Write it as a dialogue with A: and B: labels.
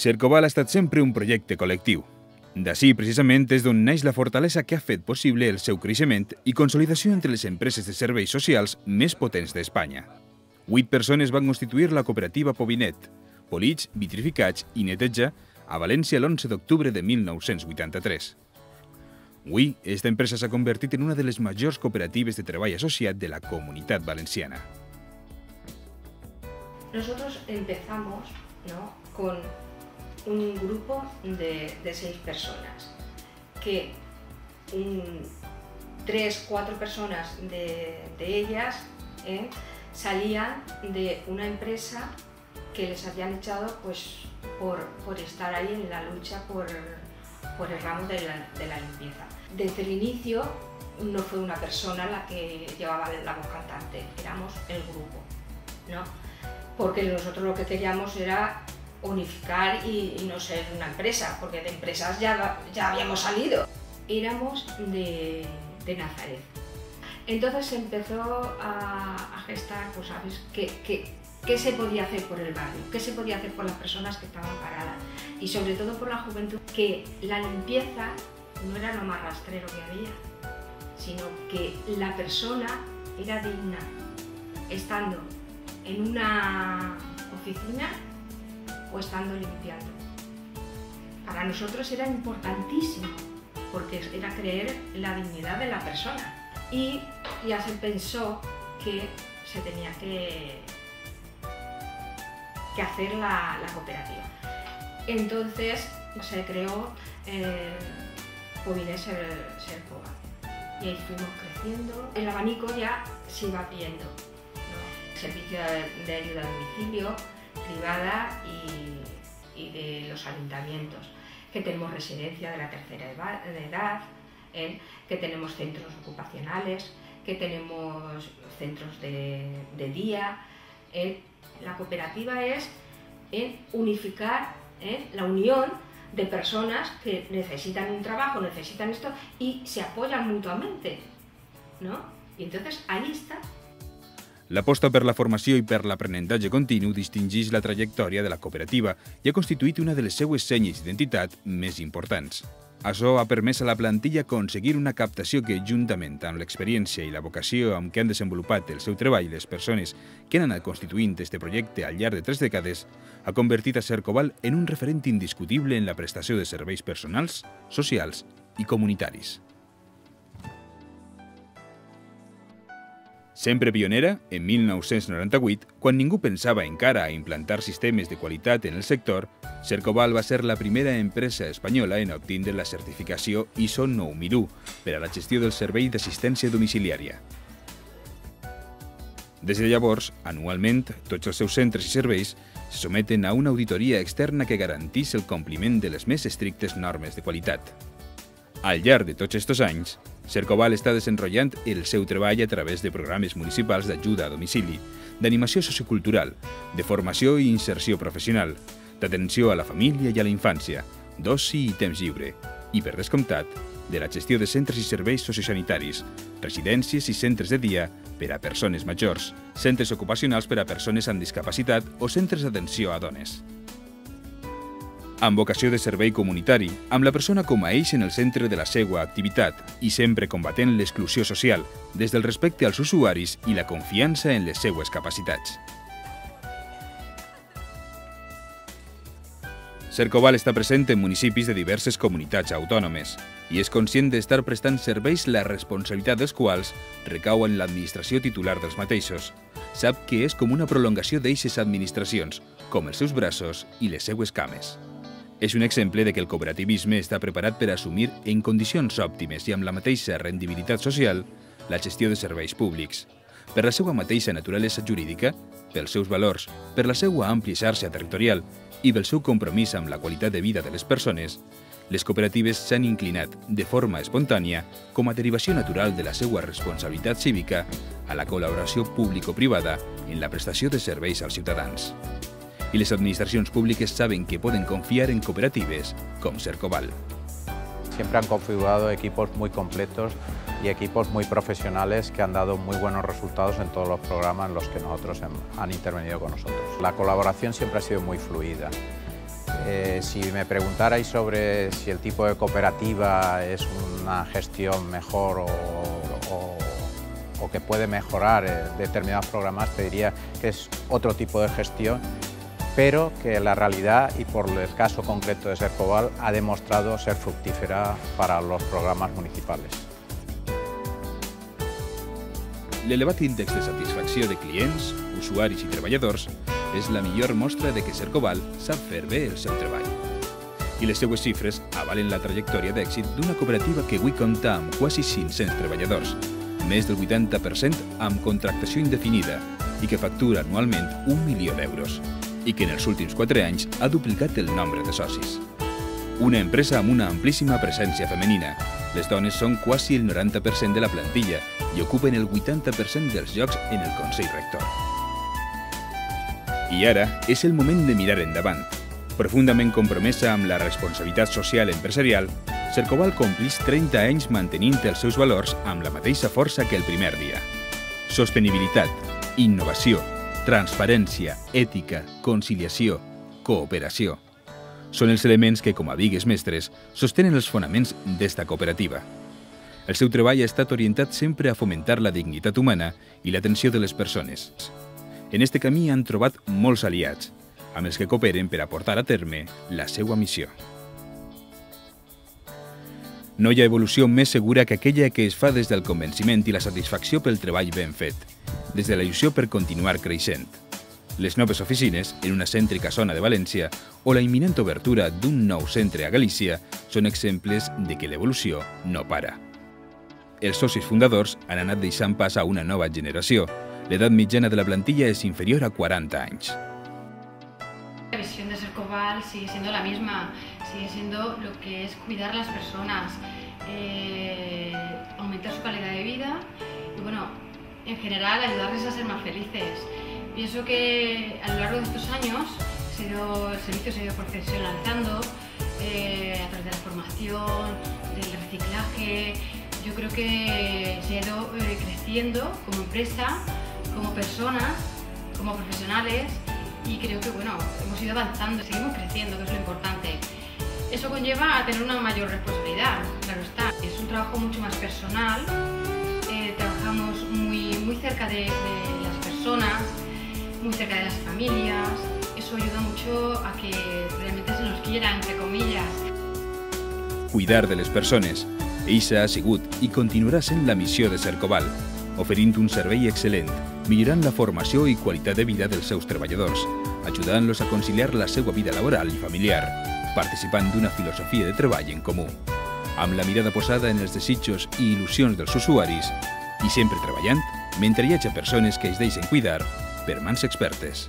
A: Cercoval ha estat sempre un projecte col·lectiu. D'ací, precisament, és d'on neix la fortalesa que ha fet possible el seu creixement i consolidació entre les empreses de serveis socials més potents d'Espanya. 8 persones van constituir la cooperativa Povinet, polits, vitrificats i neteja a València l'11 d'octubre de 1983. Avui, esta empresa s'ha convertit en una de les majors cooperatives de treball associat de la Comunitat Valenciana.
B: Nosotros empezamos, ¿no?, con un grupo de 6 personas, que 3 o 4 personas de ellas salían de una empresa que les habían echado pues, por estar ahí en la lucha por el ramo de la limpieza. Desde el inicio no fue una persona la que llevaba la voz cantante, éramos el grupo, ¿no? Porque nosotros lo que queríamos era unificar y no ser una empresa, porque de empresas ya habíamos salido. Éramos de Nazaret. Entonces se empezó a gestar, pues sabes, qué se podía hacer por el barrio, qué se podía hacer por las personas que estaban paradas y sobre todo por la juventud, que la limpieza no era lo más rastrero que había, sino que la persona era digna, estando en una oficina o estando limpiando. Para nosotros era importantísimo, porque era creer en la dignidad de la persona. Y ya se pensó que se tenía que hacer la cooperativa. Entonces se creó Povinet Cercoval y ahí fuimos creciendo. El abanico ya se iba viendo, ¿no? Servicio de ayuda a domicilio, privada y de los ayuntamientos, que tenemos residencia de la tercera edad, que tenemos centros ocupacionales, que tenemos centros de día. La cooperativa es unificar la unión de personas que necesitan un trabajo, necesitan esto y se apoyan mutuamente, ¿no? Y entonces ahí está.
A: L'aposta per la formació i per l'aprenentatge continu distingeix la trajectòria de la cooperativa i ha constituït una de les seues senyes d'identitat més importants. Això ha permès a la plantilla aconseguir una captació que, juntament amb l'experiència i la vocació amb què han desenvolupat el seu treball les persones que han anat constituint este projecte al llarg de 3 dècades, ha convertit a Cercoval en un referent indiscutible en la prestació de serveis personals, socials i comunitaris. Sempre pionera, en 1998, quan ningú pensava encara a implantar sistemes de qualitat en el sector, Cercoval va ser la primera empresa espanyola en obtindre la certificació ISO 9001 per a la gestió del servei d'assistència domiciliària. Des de llavors, anualment, tots els seus centres i serveis se someten a una auditoria externa que garanteix el compliment de les més estrictes normes de qualitat. Al llarg de tots aquests anys, Cercoval està desenrotllant el seu treball a través de programes municipals d'ajuda a domicili, d'animació sociocultural, de formació i inserció professional, d'atenció a la família i a la infància, d'oci i temps lliure, i, per descomptat, de la gestió de centres i serveis sociosanitaris, residències i centres de dia per a persones majors, centres ocupacionals per a persones amb discapacitat o centres d'atenció a dones. Amb vocació de servei comunitari, amb la persona com a eix en el centre de la seva activitat i sempre combatent l'exclusió social des del respecte als usuaris i la confiança en les seues capacitats. Cercoval està present en municipis de diverses comunitats autònomes i és conscient d'estar prestant serveis la responsabilitat dels quals recau en l'administració titular dels mateixos. Sap que és com una prolongació d'eixes administracions, com els seus braços i les seues cames. És un exemple de que el cooperativisme està preparat per assumir en condicions òptimes i amb la mateixa rendibilitat social la gestió de serveis públics. Per la seva mateixa naturalesa jurídica, pels seus valors, per la seva àmplia xarxa territorial i pel seu compromís amb la qualitat de vida de les persones, les cooperatives s'han inclinat de forma espontània, com a derivació natural de la seva responsabilitat cívica, a la col·laboració público-privada en la prestació de serveis als ciutadans. Y las administraciones públicas saben que pueden confiar en cooperativas como Cercoval.
C: Siempre han configurado equipos muy completos y equipos muy profesionales que han dado muy buenos resultados en todos los programas en los que nosotros han intervenido con nosotros. La colaboración siempre ha sido muy fluida. Si me preguntarais sobre si el tipo de cooperativa es una gestión mejor o que puede mejorar determinados programas, te diría que es otro tipo de gestión, pero que la realidad, y por el caso concreto de Cercoval, ha demostrado ser fructífera para los programes municipals.
A: L'elevat índex de satisfacció de clients, usuaris i treballadors és la millor mostra de que Cercoval sap fer bé el seu treball. I les seues xifres avalen la trajectòria d'èxit d'una cooperativa que avui compta amb quasi 500 treballadors, més del 80% amb contractació indefinida i que factura anualment 1 milió d'euros i que en els últims 4 anys ha duplicat el nombre de socis. Una empresa amb una amplíssima presència femenina. Les dones són quasi el 90% de la plantilla i ocupen el 80% dels llocs en el Consell Rector. I ara és el moment de mirar endavant. Profundament compromesa amb la responsabilitat social empresarial, Cercoval complix 30 anys mantenint els seus valors amb la mateixa força que el primer dia. Sostenibilitat, innovació, transparència, ètica, conciliació, cooperació. Són els elements que, com a bigues mestres, sostenen els fonaments d'esta cooperativa. El seu treball ha estat orientat sempre a fomentar la dignitat humana i l'atenció de les persones. En este camí han trobat molts aliats, amb els que cooperen per a portar a terme la seva missió. No hi ha evolució més segura que aquella que es fa des del convenciment i la satisfacció pel treball ben fet, des de la il·lusió per continuar creixent. Les noves oficines en una cèntrica zona de València o la imminent obertura d'un nou centre a Galícia són exemples de que l'evolució no para. Els socis fundadors han anat deixant pas a una nova generació. L'edat mitjana de la plantilla és inferior a 40 anys.
D: La visión de Cercoval sigue siendo la misma, sigue siendo lo que es cuidar a las personas, aumentar su calidad de vida y, bueno, en general ayudarles a ser más felices. Pienso que a lo largo de estos años el servicio se ha ido profesionalizando a través de la formación, del reciclaje. Yo creo que se ha ido creciendo como empresa, como personas, como profesionales y creo que bueno, hemos ido avanzando, seguimos creciendo, que es lo importante. Eso conlleva a tener una mayor responsabilidad, claro está. Es un trabajo mucho más personal, trabajamos muy cerca de las personas, muy cerca de las familias, eso ayuda mucho a que realmente se nos quiera, entre comillas.
A: Cuidar de les persones. Eixa ha sigut i continuarà sent la missió de Cercoval, oferint un servei excel·lent, millorant la formació i qualitat de vida dels seus treballadors, ajudant-los a conciliar la seva vida laboral i familiar, participant d'una filosofia de treball en comú, amb la mirada posada en els desitjos i il·lusions dels usuaris i sempre treballant mentre hi hagi persones que es deixen cuidar per mans expertes.